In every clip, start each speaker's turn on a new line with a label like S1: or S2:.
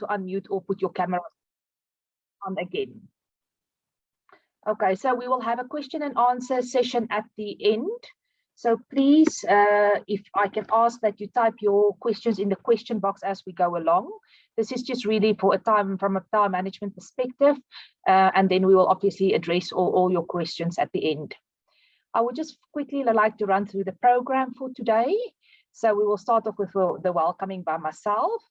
S1: to unmute or put your camera on again. Okay, so we will have a question and answer session at the end. So please, if I can ask that you type your questions in the question box as we go along. This is just really for from a time management perspective, and then we will obviously address all your questions at the end. I would just quickly like to run through the program for today. So we will start off with the welcoming by myself.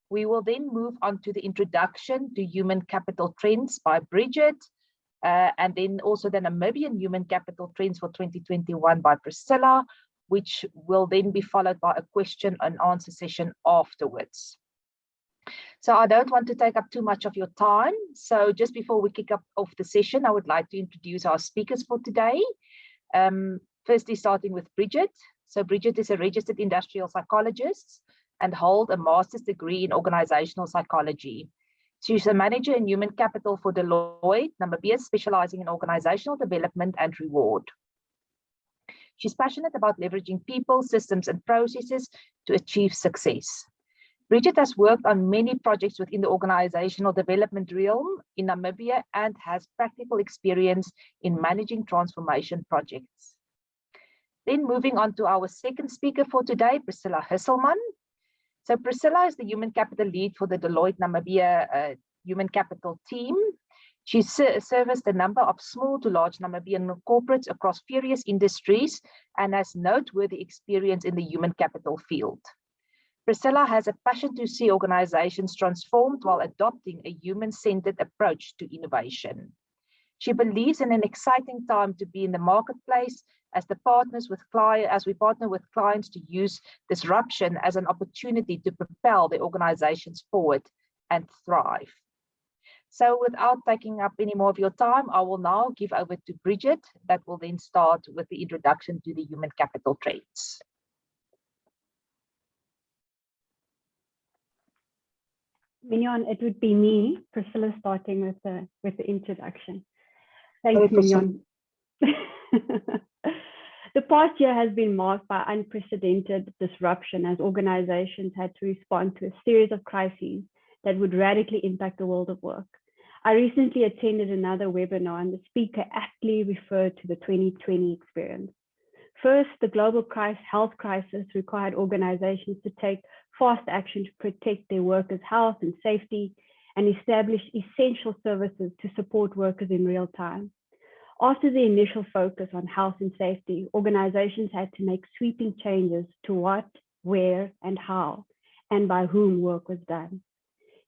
S1: We will then move on to the introduction to human capital trends by Bridget, and then also the Namibian human capital trends for 2021 by Priscilla, which will then be followed by a question and answer session afterwards. So I don't want to take up too much of your time. So just before we kick off the session, I would like to introduce our speakers for today. Firstly, starting with Bridget. So Bridget is a registered industrial psychologist and holds a master's degree in organizational psychology. She's a manager in human capital for Deloitte, Namibia, specializing in organizational development and reward. She's passionate about leveraging people, systems, and processes to achieve success. Bridget has worked on many projects within the organizational development realm in Namibia and has practical experience in managing transformation projects. Then moving on to our second speaker for today, Priscilla Hesselman. So Priscilla is the human capital lead for the Deloitte Namibia human capital team. She serviced a number of small to large Namibian corporates across various industries and has noteworthy experience in the human capital field. Priscilla has a passion to see organizations transformed while adopting a human-centered approach to innovation. She believes in an exciting time to be in the marketplace as we partner with clients to use disruption as an opportunity to propel the organizations forward and thrive. So without taking up any more of your time, I will now give over to Bridget that will then start with the introduction to the human capital traits.
S2: Mignon, it would be me, Priscilla, starting with the introduction. Thanks, Mignon. The past year has been marked by unprecedented disruption as organizations had to respond to a series of crises that would radically impact the world of work. I recently attended another webinar and the speaker aptly referred to the 2020 experience. First, the global health crisis required organizations to take fast action to protect their workers' health and safety and establish essential services to support workers in real time. After the initial focus on health and safety, organizations had to make sweeping changes to what, where, and how, and by whom work was done.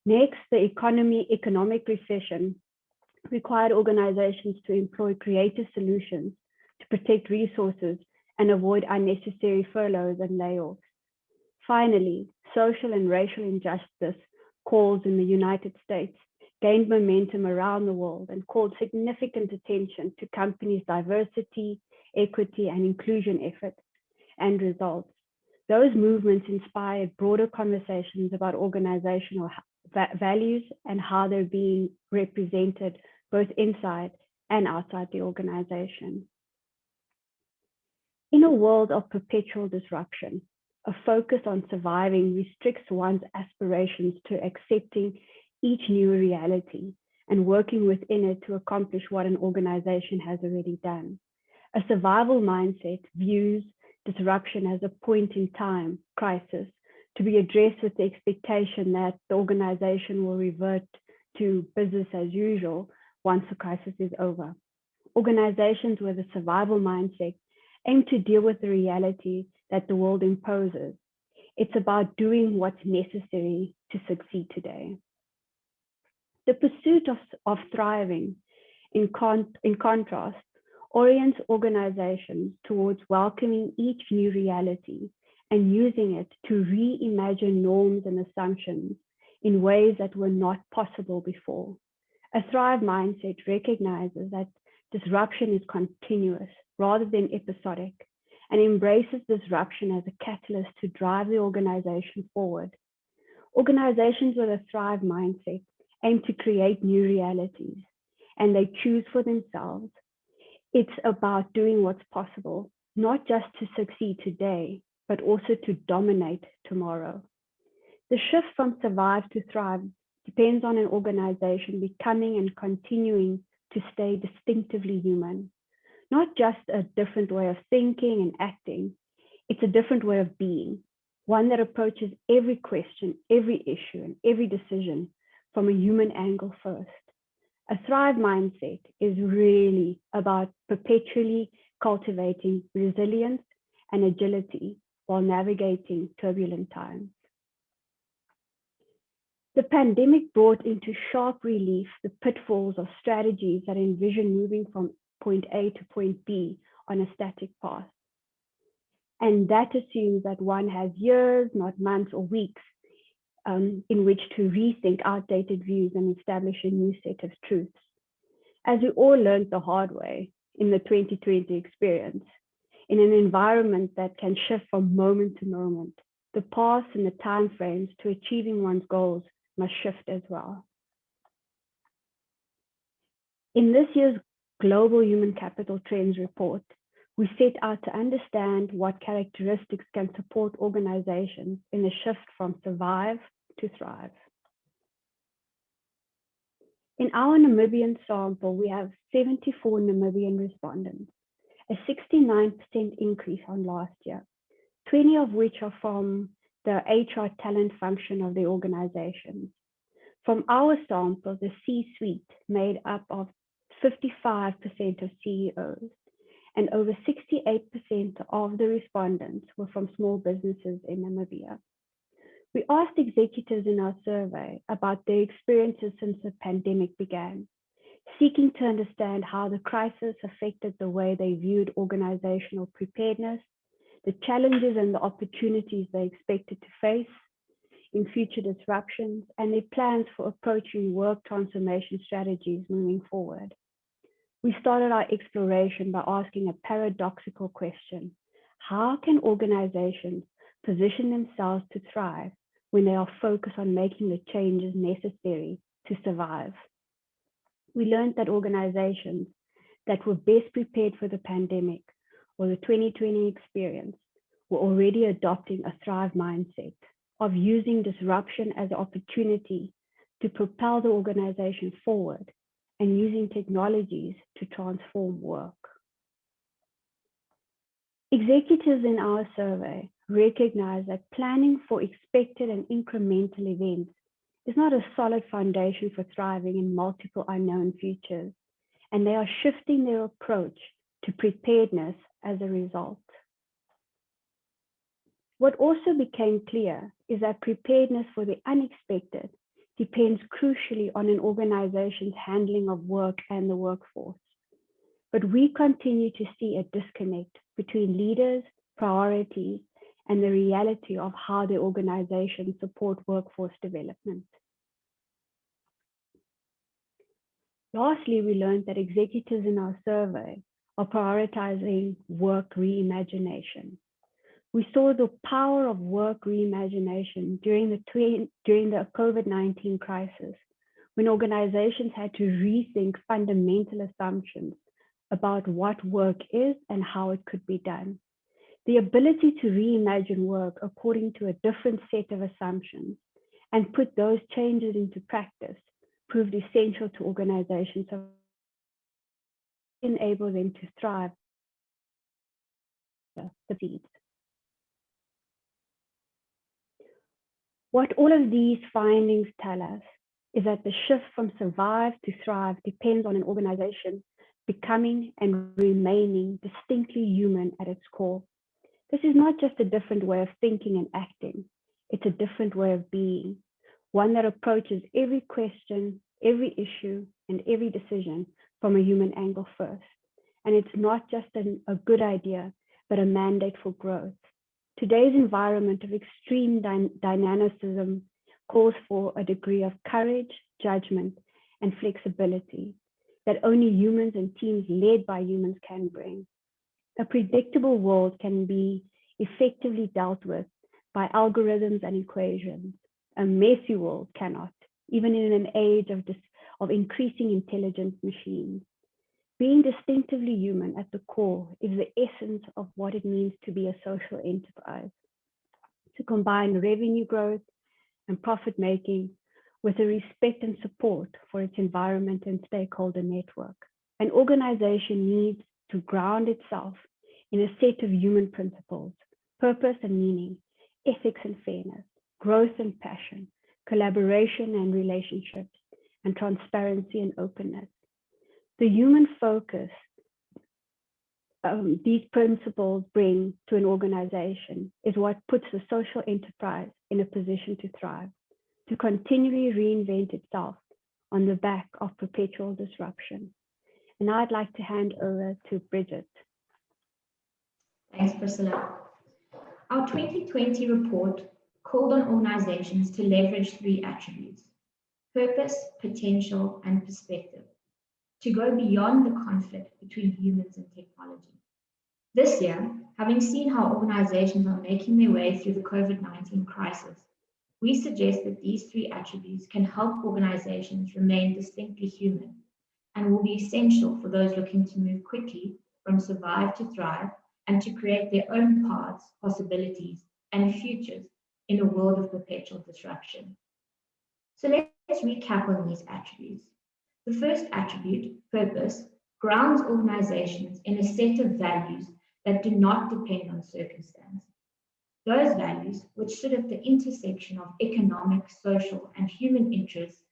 S2: Next, the economic recession required organizations to employ creative solutions to protect resources and avoid unnecessary furloughs and layoffs. Finally, social and racial injustice calls in the United States gained momentum around the world and called significant attention to companies' diversity, equity, and inclusion efforts and results. Those movements inspired broader conversations about organizational values and how they're being represented both inside and outside the organization. In a world of perpetual disruption, a focus on surviving restricts one's aspirations to accepting each new reality and working within it to accomplish what an organization has already done. A survival mindset views disruption as a point in time crisis to be addressed with the expectation that the organization will revert to business as usual once the crisis is over. Organizations with a survival mindset aim to deal with the reality that the world imposes. It's about doing what's necessary to succeed today. The pursuit of thriving, in contrast, orients organizations towards welcoming each new reality and using it to reimagine norms and assumptions in ways that were not possible before. A Thrive mindset recognizes that disruption is continuous rather than episodic and embraces disruption as a catalyst to drive the organization forward. Organizations with a Thrive mindset aim to create new realities, and they choose for themselves. It's about doing what's possible, not just to succeed today, but also to dominate tomorrow. The shift from survive to thrive depends on an organization becoming and continuing to stay distinctively human. Not just a different way of thinking and acting, it's a different way of being, one that approaches every question, every issue, and every decision from a human angle first. A Thrive mindset is really about perpetually cultivating resilience and agility while navigating turbulent times. The pandemic brought into sharp relief the pitfalls of strategies that envision moving from point A to point B on a static path. And that assumes that one has years, not months or weeks, in which to rethink outdated views and establish a new set of truths. As we all learned the hard way in the 2020 experience, in an environment that can shift from moment to moment, the paths and the timeframes to achieving one's goals must shift as well. In this year's Global Human Capital Trends report, we set out to understand what characteristics can support organizations in the shift from survive to thrive. In our Namibian sample, we have 74 Namibian respondents, a 69% increase on last year, 20 of which are from the HR talent function of the organizations. From our sample, the C-suite made up of 55% of CEOs, and over 68% of the respondents were from small businesses in Namibia. We asked executives in our survey about their experiences since the pandemic began, seeking to understand how the crisis affected the way they viewed organizational preparedness, the challenges and the opportunities they expected to face in future disruptions, and their plans for approaching work transformation strategies moving forward. We started our exploration by asking a paradoxical question: how can organizations position themselves to thrive when they are focused on making the changes necessary to survive? We learned that organizations that were best prepared for the pandemic or the 2020 experience were already adopting a Thrive mindset of using disruption as an opportunity to propel the organization forward and using technologies to transform work. Executives in our survey recognize that planning for expected and incremental events is not a solid foundation for thriving in multiple unknown futures, and they are shifting their approach to preparedness as a result. What also became clear is that preparedness for the unexpected depends crucially on an organization's handling of work and the workforce. But we continue to see a disconnect between leaders, priorities, and the reality of how the organizations support workforce development. Lastly, we learned that executives in our survey are prioritizing work reimagination. We saw the power of work reimagination during the COVID-19 crisis, when organizations had to rethink fundamental assumptions about what work is and how it could be done. The ability to reimagine work according to a different set of assumptions and put those changes into practice proved essential to organizations to enable them to thrive. What all of these findings tell us is that the shift from survive to thrive depends on an organization becoming and remaining distinctly human at its core. This is not just a different way of thinking and acting, it's a different way of being, one that approaches every question, every issue, and every decision from a human angle first. And it's not just a good idea, but a mandate for growth. Today's environment of extreme dynamicism calls for a degree of courage, judgment, and flexibility that only humans and teams led by humans can bring. A predictable world can be effectively dealt with by algorithms and equations. A messy world cannot, even in an age of increasing intelligent machines. Being distinctively human at the core is the essence of what it means to be a social enterprise, to combine revenue growth and profit making with a respect and support for its environment and stakeholder network. An organization needs to ground itself in a set of human principles, purpose and meaning, ethics and fairness, growth and passion, collaboration and relationships, and transparency and openness. The human focus these principles bring to an organization is what puts the social enterprise in a position to thrive, to continually reinvent itself on the back of perpetual disruption. And now I'd like to hand over to Bridget.
S3: Thanks, Priscilla. Our 2020 report called on organizations to leverage 3 attributes: purpose, potential, and perspective, to go beyond the conflict between humans and technology. This year, having seen how organizations are making their way through the COVID-19 crisis, we suggest that these 3 attributes can help organizations remain distinctly human and will be essential for those looking to move quickly from survive to thrive and to create their own paths, possibilities, and futures in a world of perpetual disruption. So let's recap on these attributes. The first attribute, purpose, grounds organizations in a set of values that do not depend on circumstance. Those values, which sit at the intersection of economic, social, and human interests,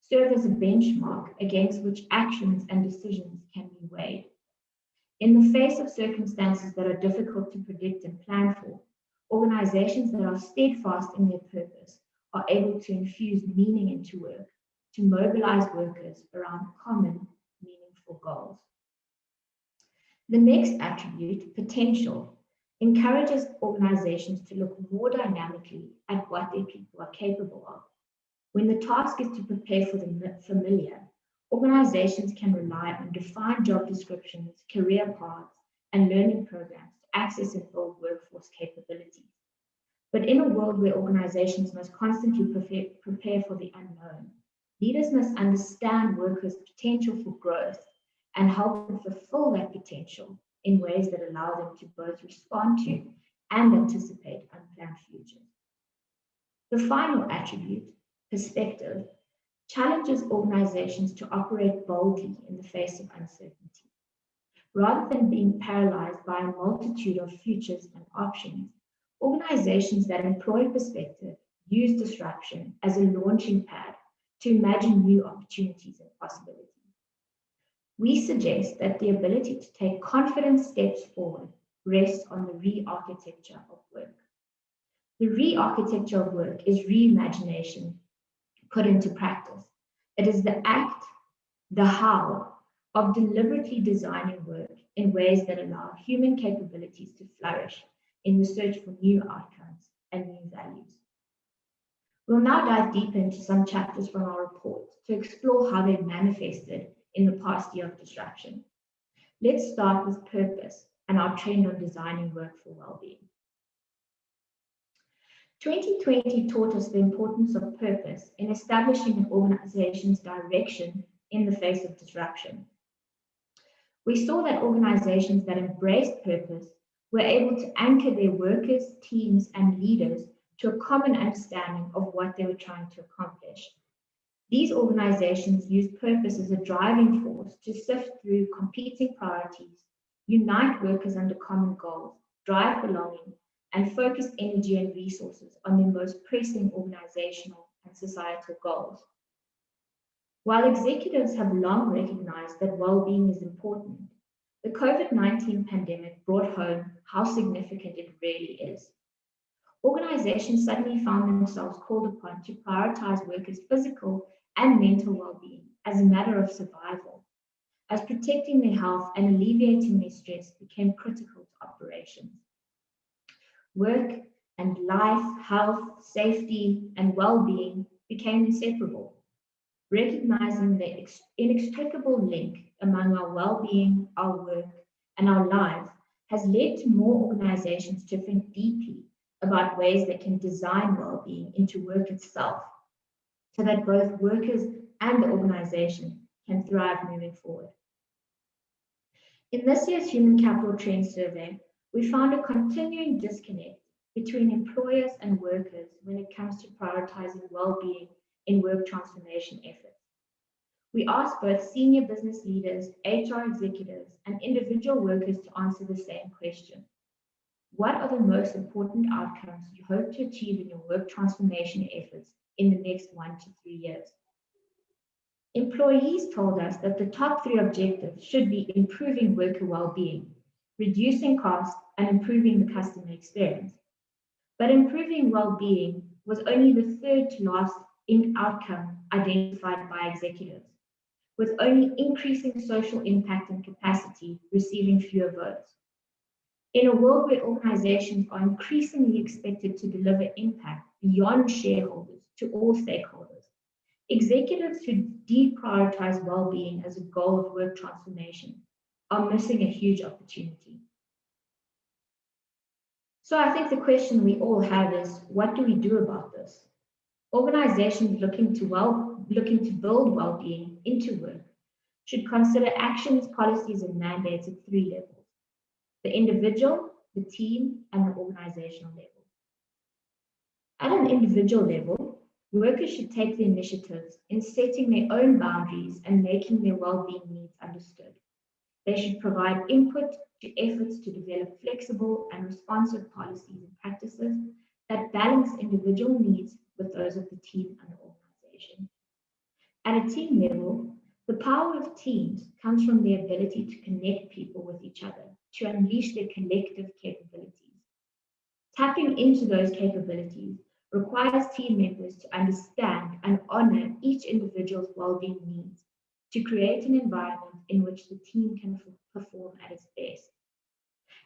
S3: serve as a benchmark against which actions and decisions can be weighed. In the face of circumstances that are difficult to predict and plan for, organizations that are steadfast in their purpose are able to infuse meaning into work, to mobilize workers around common, meaningful goals. The next attribute, potential, encourages organizations to look more dynamically at what their people are capable of. When the task is to prepare for the familiar, organizations can rely on defined job descriptions, career paths, and learning programs to access and build workforce capabilities. But in a world where organizations must constantly prepare for the unknown, leaders must understand workers' potential for growth and help them fulfill that potential in ways that allow them to both respond to and anticipate unplanned futures. The final attribute, perspective, challenges organizations to operate boldly in the face of uncertainty. Rather than being paralyzed by a multitude of futures and options, organizations that employ perspective use disruption as a launching pad to imagine new opportunities and possibilities. We suggest that the ability to take confident steps forward rests on the re-architecture of work. The re-architecture of work is reimagination put into practice. It is the act, the how, of deliberately designing work in ways that allow human capabilities to flourish in the search for new outcomes and new values. We'll now dive deeper into some chapters from our report to explore how they've manifested in the past year of disruption. Let's start with purpose and our trend on designing work for well-being. 2020 taught us the importance of purpose in establishing an organization's direction in the face of disruption. We saw that organizations that embraced purpose were able to anchor their workers, teams, and leaders to a common understanding of what they were trying to accomplish. These organizations use purpose as a driving force to sift through competing priorities, unite workers under common goals, drive belonging, and focus energy and resources on their most pressing organizational and societal goals. While executives have long recognized that well-being is important, the COVID-19 pandemic brought home how significant it really is. Organizations suddenly found themselves called upon to prioritize workers' physical and mental well-being as a matter of survival, as protecting their health and alleviating their stress became critical to operations. Work and life, health, safety, and well-being became inseparable. Recognizing the inextricable link among our well-being, our work, and our lives has led to more organizations to think deeply about ways they can design well-being into work itself, so that both workers and the organization can thrive moving forward. In this year's Human Capital Trends Survey, we found a continuing disconnect between employers and workers when it comes to prioritizing well-being in work transformation efforts. We asked both senior business leaders, HR executives, and individual workers to answer the same question. What are the most important outcomes you hope to achieve in your work transformation efforts in the next 1 to 3 years? Employees told us that the top 3 objectives should be improving worker well-being, reducing costs, and improving the customer experience. But improving well-being was only the 3rd to last outcome identified by executives, with only increasing social impact and capacity receiving fewer votes. In a world where organizations are increasingly expected to deliver impact beyond shareholders to all stakeholders, executives who deprioritize well-being as a goal of work transformation are missing a huge opportunity. So I think the question we all have is, what do we do about this? Organizations looking to build well-being into work should consider actions, policies, and mandates at 3 levels: the individual, the team, and the organizational level. At an individual level, workers should take the initiatives in setting their own boundaries and making their well-being needs understood. They should provide input to efforts to develop flexible and responsive policies and practices that balance individual needs with those of the team and the organization. At a team level, the power of teams comes from the ability to connect people with each other, to unleash their collective capabilities. Tapping into those capabilities requires team members to understand and honor each individual's well-being needs, to create an environment in which the team can perform at its best.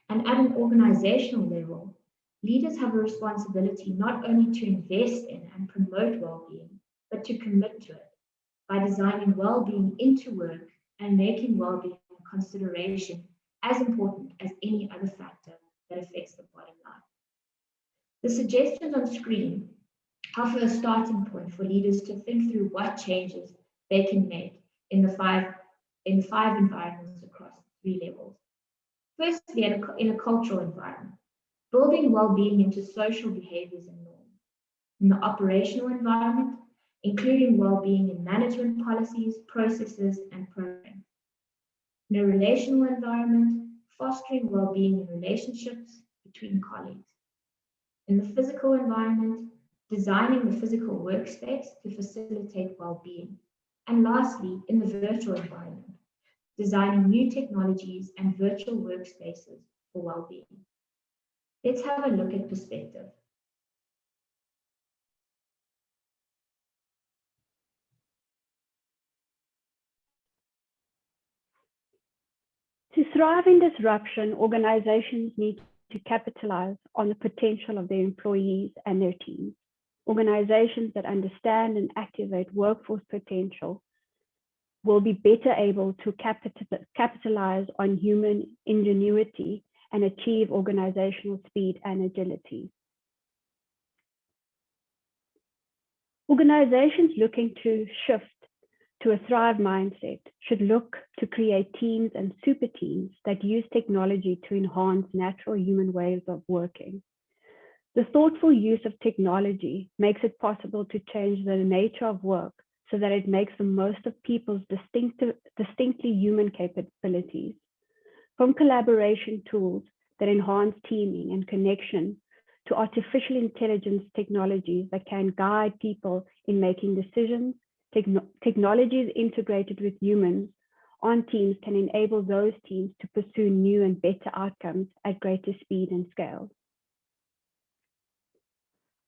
S3: And at an organizational level, leaders have a responsibility not only to invest in and promote well-being, but to commit to it by designing well-being into work and making well-being a consideration as important as any other factor that affects the bottom line. The suggestions on screen offer a starting point for leaders to think through what changes they can make in the five environments across 3 levels. Firstly, in a cultural environment, building well-being into social behaviors and norms. In the operational environment, including well-being in management policies, processes, and programs. In a relational environment, fostering well-being in relationships between colleagues. In the physical environment, designing the physical workspace to facilitate well-being. And lastly, in the virtual environment, designing new technologies and virtual workspaces for well-being. Let's have a look at perspective.
S2: To thrive in disruption, organizations need to capitalize on the potential of their employees and their teams. Organizations that understand and activate workforce potential will be better able to capitalize on human ingenuity and achieve organizational speed and agility. Organizations looking to shift to a Thrive mindset should look to create teams and super teams that use technology to enhance natural human ways of working. The thoughtful use of technology makes it possible to change the nature of work so that it makes the most of people's distinctly human capabilities. From collaboration tools that enhance teaming and connection to artificial intelligence technologies that can guide people in making decisions, technologies integrated with humans on teams can enable those teams to pursue new and better outcomes at greater speed and scale.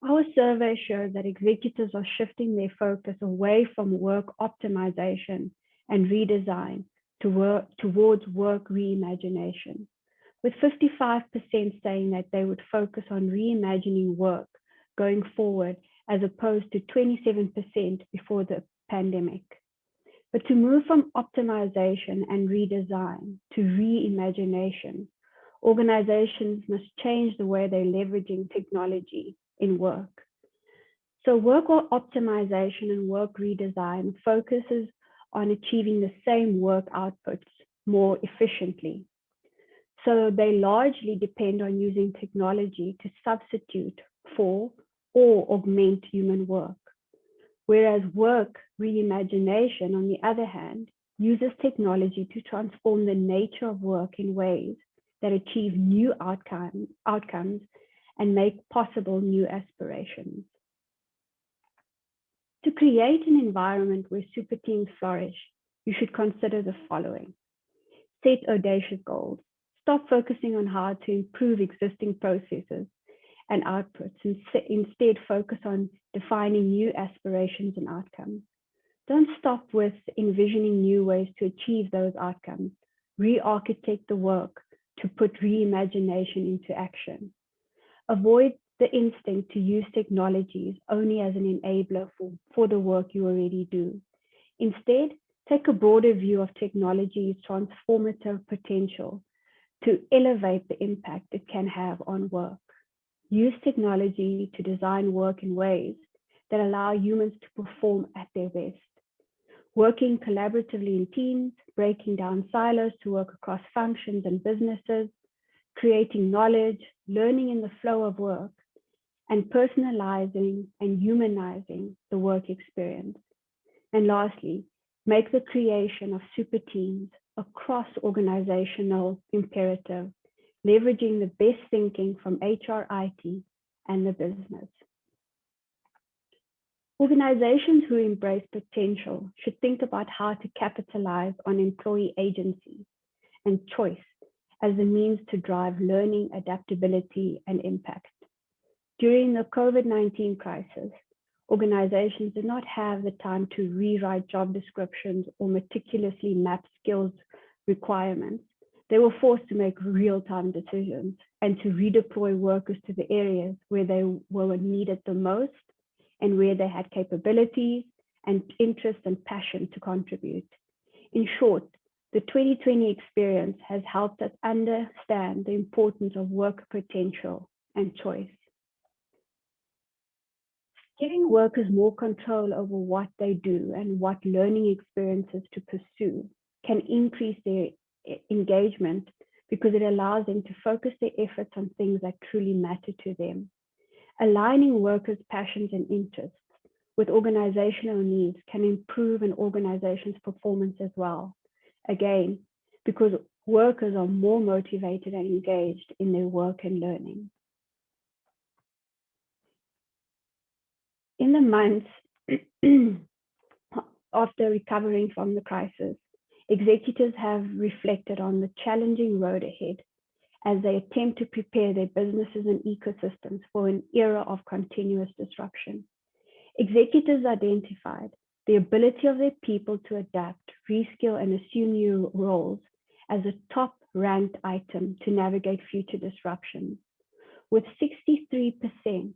S2: Our survey shows that executives are shifting their focus away from work optimization and redesign towards work reimagination, with 55% saying that they would focus on reimagining work going forward as opposed to 27% before the pandemic. But to move from optimization and redesign to reimagination, organizations must change the way they're leveraging technology in work. So work optimization and work redesign focuses on achieving the same work outputs more efficiently. So they largely depend on using technology to substitute for or augment human work. whereas work reimagination, on the other hand, uses technology to transform the nature of work in ways that achieve new outcomes and make possible new aspirations. To create an environment where super teams flourish, you should consider the following. Set audacious goals. Stop focusing on how to improve existing processes and outputs, and instead focus on defining new aspirations and outcomes. Don't stop with envisioning new ways to achieve those outcomes. Re-architect the work to put reimagination into action. Avoid the instinct to use technologies only as an enabler for the work you already do. Instead, take a broader view of technology's transformative potential to elevate the impact it can have on work. Use technology to design work in ways that allow humans to perform at their best. Working collaboratively in teams, breaking down silos to work across functions and businesses, creating knowledge, learning in the flow of work, and personalizing and humanizing the work experience. And lastly, make the creation of super teams a cross-organizational imperative, leveraging the best thinking from HR, IT, and the business. Organizations who embrace potential should think about how to capitalize on employee agency and choice as a means to drive learning, adaptability, and impact. During the COVID-19 crisis, organizations did not have the time to rewrite job descriptions or meticulously map skills requirements. They were forced to make real-time decisions and to redeploy workers to the areas where they were needed the most and where they had capabilities and interest and passion to contribute. In short, the 2020 experience has helped us understand the importance of worker potential and choice. Giving workers more control over what they do and what learning experiences to pursue can increase their engagement because it allows them to focus their efforts on things that truly matter to them. Aligning workers' passions and interests with organizational needs can improve an organization's performance as well. Again, because workers are more motivated and engaged in their work and learning. In the months after recovering from the crisis, executives have reflected on the challenging road ahead as they attempt to prepare their businesses and ecosystems for an era of continuous disruption. Executives identified the ability of their people to adapt, reskill, and assume new roles as a top-ranked item to navigate future disruptions, with 63%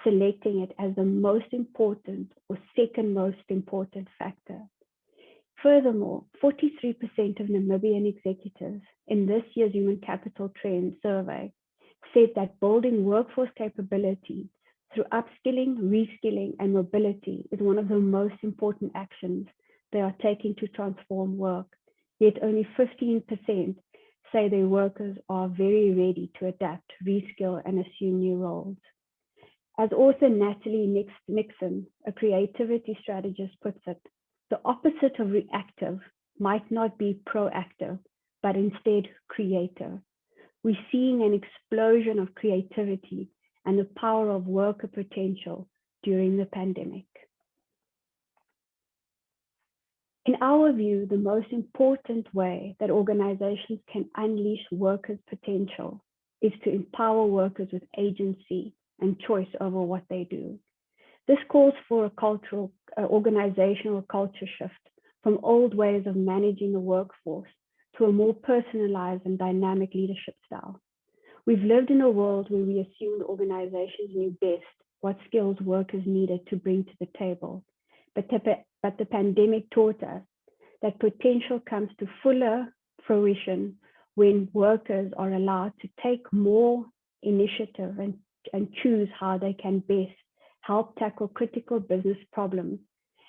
S2: selecting it as the most important or second most important factor. Furthermore, 43% of Namibian executives in this year's Human Capital Trends survey said that building workforce capability through upskilling, reskilling, and mobility is one of the most important actions they are taking to transform work. Yet only 15% say their workers are very ready to adapt, reskill, and assume new roles. As author Natalie Nixon, a creativity strategist, puts it, the opposite of reactive might not be proactive, but instead creative. We're seeing an explosion of creativity and the power of worker potential during the pandemic. In our view, the most important way that organizations can unleash workers' potential is to empower workers with agency and choice over what they do. This calls for a organizational culture shift from old ways of managing the workforce to a more personalized and dynamic leadership style. We've lived in a world where we assumed organizations knew best what skills workers needed to bring to the table. But the pandemic taught us that potential comes to fuller fruition when workers are allowed to take more initiative and choose how they can best help tackle critical business problems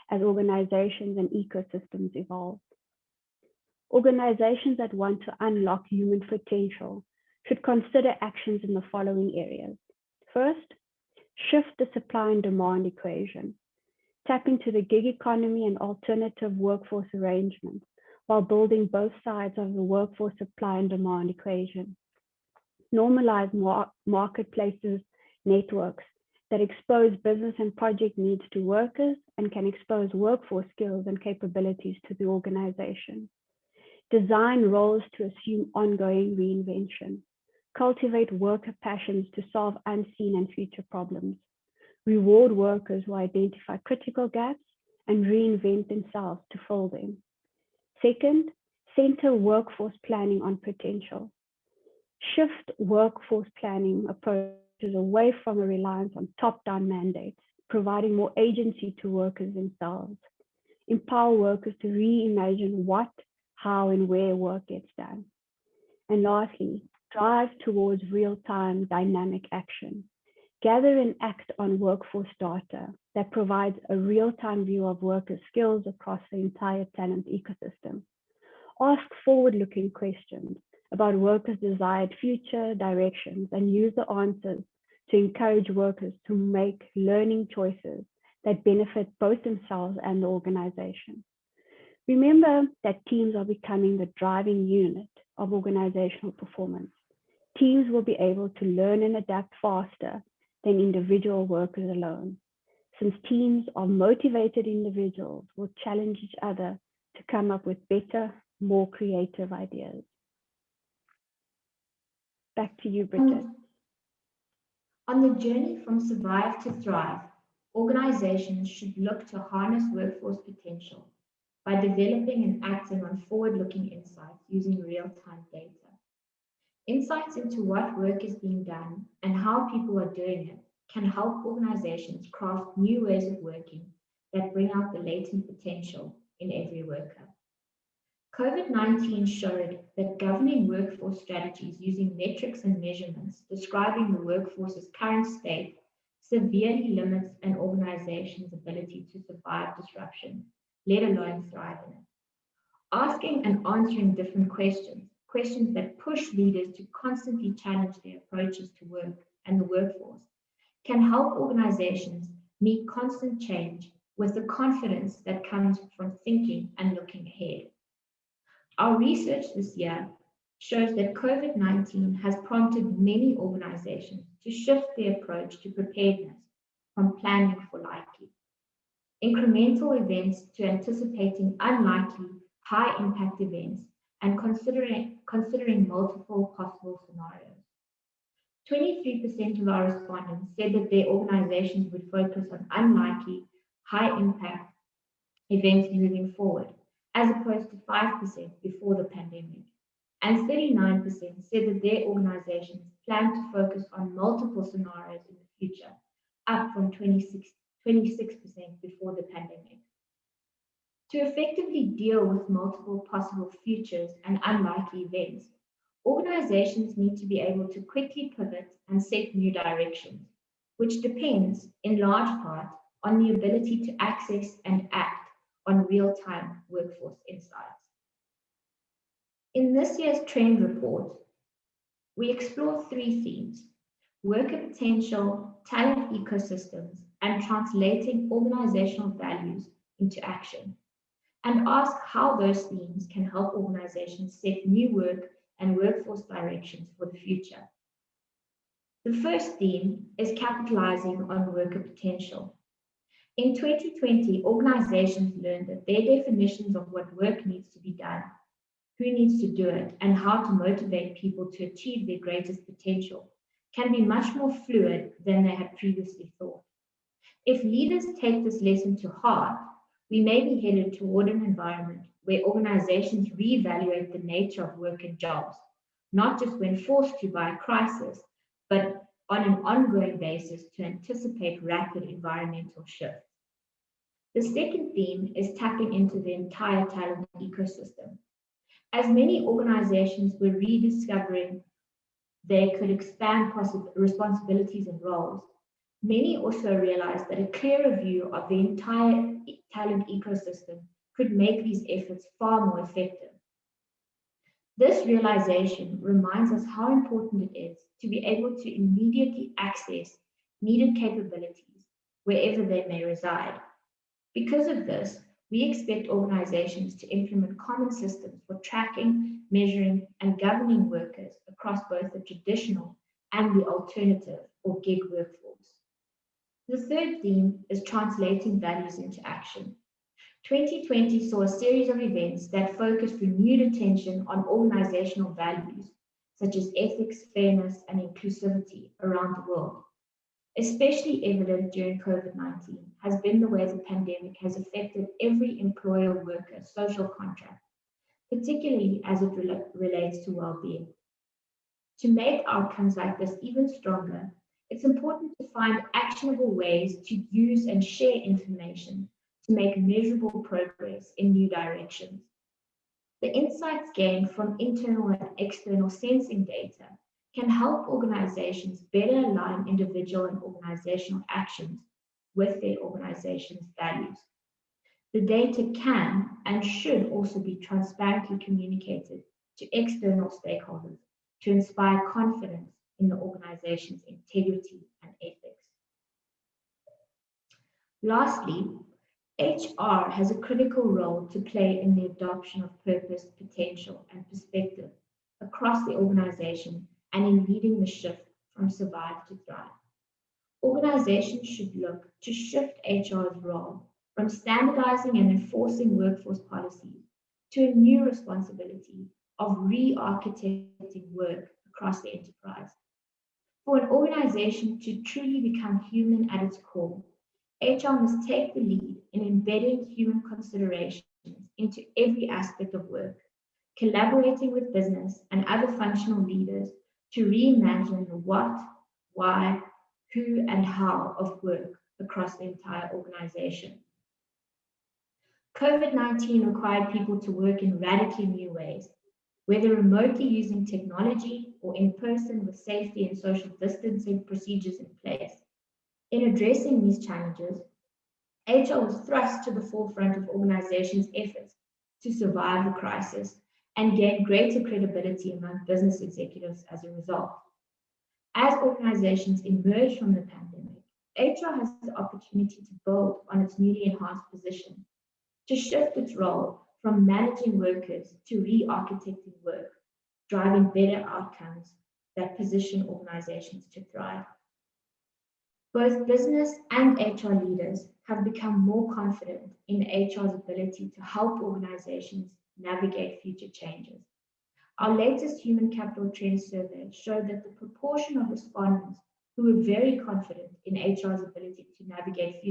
S2: as organizations and ecosystems evolve. Organizations that want to unlock human potential should consider actions in the following areas. First, shift the supply and demand equation. tap into the gig economy and alternative workforce arrangements while building both sides of the workforce supply and demand equation. Normalize marketplaces networks that expose business and project needs to workers and can expose workforce skills and capabilities to the organization. Design roles to assume ongoing reinvention. Cultivate worker passions to solve unseen and future problems. Reward workers who identify critical gaps and reinvent themselves to fill them. Second, center workforce planning on potential. Shift workforce planning approaches away from a reliance on top-down mandates, providing more agency to workers themselves. Empower workers to reimagine what, how, and where work gets done. And lastly, drive towards real-time dynamic action. Gather and act on workforce data that provides a real-time view of workers' skills across the entire talent ecosystem. Ask forward-looking questions about workers' desired future directions and use the answers to encourage workers to make learning choices that benefit both themselves and the organization. Remember that teams are becoming the driving unit of organizational performance. Teams will be able to learn and adapt faster than individual workers alone, since teams of motivated individuals will challenge each other to come up with better, more creative ideas. Back to you, Bridget.
S3: On the journey from survive to thrive, organizations should look to harness workforce potential by developing and acting on forward-looking insights using real-time data. Insights into what work is being done and how people are doing it can help organizations craft new ways of working that bring out the latent potential in every worker. COVID-19 showed that governing workforce strategies using metrics and measurements describing the workforce's current state severely limits an organization's ability to survive disruption, let alone thrive in it. Asking and answering different questions that push leaders to constantly challenge their approaches to work and the workforce, can help organizations meet constant change with the confidence that comes from thinking and looking ahead. Our research this year shows that COVID-19 has prompted many organizations to shift their approach to preparedness from planning for likely, incremental events to anticipating unlikely, high-impact events and considering multiple possible scenarios. 23% of our respondents said that their organizations would focus on unlikely, high-impact events moving forward, as opposed to 5% before the pandemic. And 39% said that their organizations plan to focus on multiple scenarios in the future, up from 26% before the pandemic. To effectively deal with multiple possible futures and unlikely events, organizations need to be able to quickly pivot and set new directions, which depends in large part on the ability to access and act on real-time workforce insights. In this year's trend report, we explore three themes: worker potential, talent ecosystems, and translating organizational values into action, and ask how those themes can help organizations set new work and workforce directions for the future. The first theme is capitalizing on worker potential. In 2020, organizations learned that their definitions of what work needs to be done, who needs to do it, and how to motivate people to achieve their greatest potential can be much more fluid than they had previously thought. If leaders take this lesson to heart, we may be headed toward an environment where organizations reevaluate the nature of work and jobs, not just when forced to by a crisis, but on an ongoing basis to anticipate rapid environmental shifts. The second theme is tapping into the entire talent ecosystem. As many organizations were rediscovering they could expand responsibilities and roles, many also realized that a clearer view of the entire talent ecosystem could make these efforts far more effective. This realization reminds us how important it is to be able to immediately access needed capabilities wherever they may reside. Because of this, we expect organizations to implement common systems for tracking, measuring, and governing workers across both the traditional and the alternative or gig workforce. The third theme is translating values into action. 2020 saw a series of events that focused renewed attention on organizational values, such as ethics, fairness, and inclusivity around the world. Especially evident during COVID-19 has been the way the pandemic has affected every employer-worker social contract, particularly as it relates to well-being. To make outcomes like this even stronger, it's important to find actionable ways to use and share information to make measurable progress in new directions. The insights gained from internal and external sensing data can help organizations better align individual and organizational actions with their organization's values. The data can and should also be transparently communicated to external stakeholders to inspire confidence in the organization's integrity and ethics. Lastly, HR has a critical role to play in the adoption of purpose, potential, and perspective across the organization and in leading the shift from survive to thrive. Organizations should look to shift HR's role from standardizing and enforcing workforce policies to a new responsibility of re-architecting work across the enterprise. For an organization to truly become human at its core, HR must take the lead in embedding human considerations into every aspect of work, collaborating with business and other functional leaders to reimagine the what, why, who, and how of work across the entire organization. COVID-19 required people to work in radically new ways, whether remotely using technology or in person with safety and social distancing procedures in place. In addressing these challenges, HR was thrust to the forefront of organizations' efforts to survive the crisis and gain greater credibility among business executives as a result. As organizations emerge from the pandemic, HR has the opportunity to build on its newly enhanced position, to shift its role from managing workers to re-architecting work, driving better outcomes that position organizations to thrive. Both business and HR leaders have become more confident in HR's ability to help organizations navigate future changes. Our latest Human Capital Trends survey showed that the proportion of respondents who were very confident in HR's ability to navigate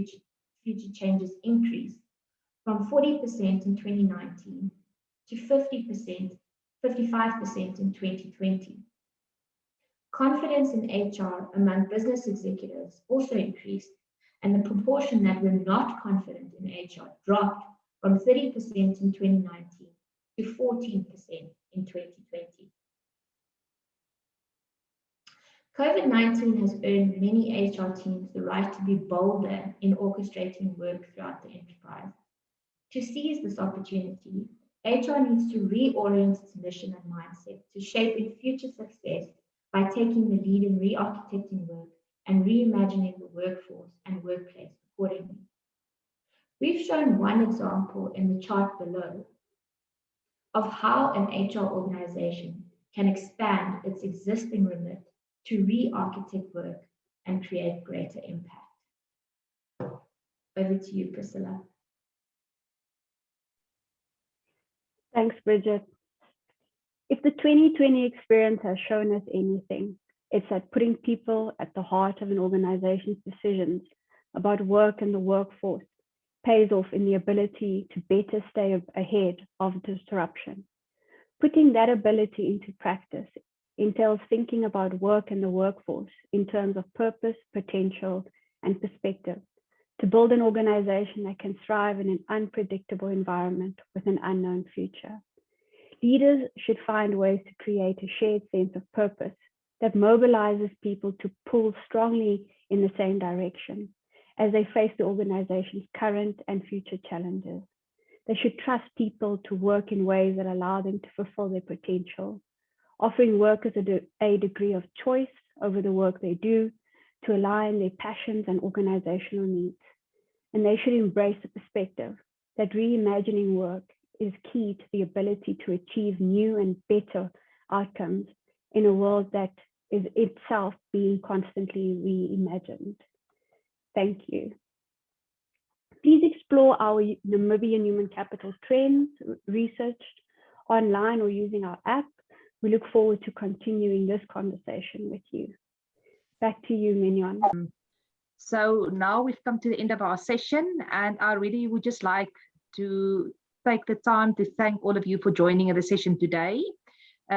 S3: future changes increased from 40% in 2019 to 55% in 2020. Confidence in HR among business executives also increased, and the proportion that were not confident in HR dropped from 30% in 2019 to 14% in 2020. COVID-19 has earned many HR teams the right to be bolder in orchestrating work throughout the enterprise. To seize this opportunity, HR needs to reorient its mission and mindset to shape future success by taking the lead in re-architecting work and reimagining the workforce and workplace accordingly. We've shown one example in the chart below of how an HR organization can expand its existing remit to re-architect work and create greater impact. Over to you, Priscilla.
S2: Thanks, Bridget. If the 2020 experience has shown us anything, it's that putting people at the heart of an organization's decisions about work and the workforce pays off in the ability to better stay ahead of disruption. Putting that ability into practice entails thinking about work and the workforce in terms of purpose, potential, and perspective to build an organization that can thrive in an unpredictable environment with an unknown future. Leaders should find ways to create a shared sense of purpose that mobilizes people to pull strongly in the same direction as they face the organization's current and future challenges. They should trust people to work in ways that allow them to fulfill their potential, offering workers a degree of choice over the work they do to align their passions and organizational needs. and they should embrace the perspective that reimagining work is key to the ability to achieve new and better outcomes in a world that is itself being constantly reimagined. Thank you. Please explore our Namibian human capital trends researched online or using our app. We look forward to continuing this conversation with you. Back to you, Mignon.
S1: So now we've come to the end of our session, and I really would just like to take the time to thank all of you for joining the session today.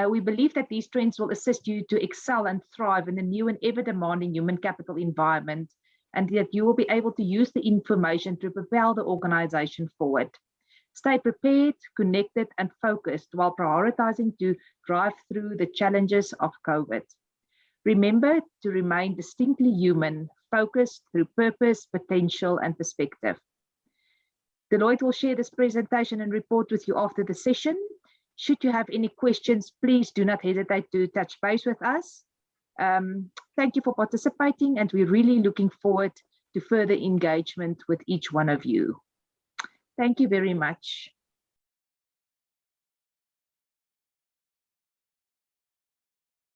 S1: We believe that these trends will assist you to excel and thrive in the new and ever demanding human capital environment, and that you will be able to use the information to propel the organization forward. Stay prepared, connected, and focused while prioritizing to drive through the challenges of COVID. Remember to remain distinctly human, focused through purpose, potential, and perspective. Deloitte will share this presentation and report with you after the session. Should you have any questions, please do not hesitate to touch base with us. Thank you for participating, and we're really looking forward to further engagement with each one of you. Thank you very much.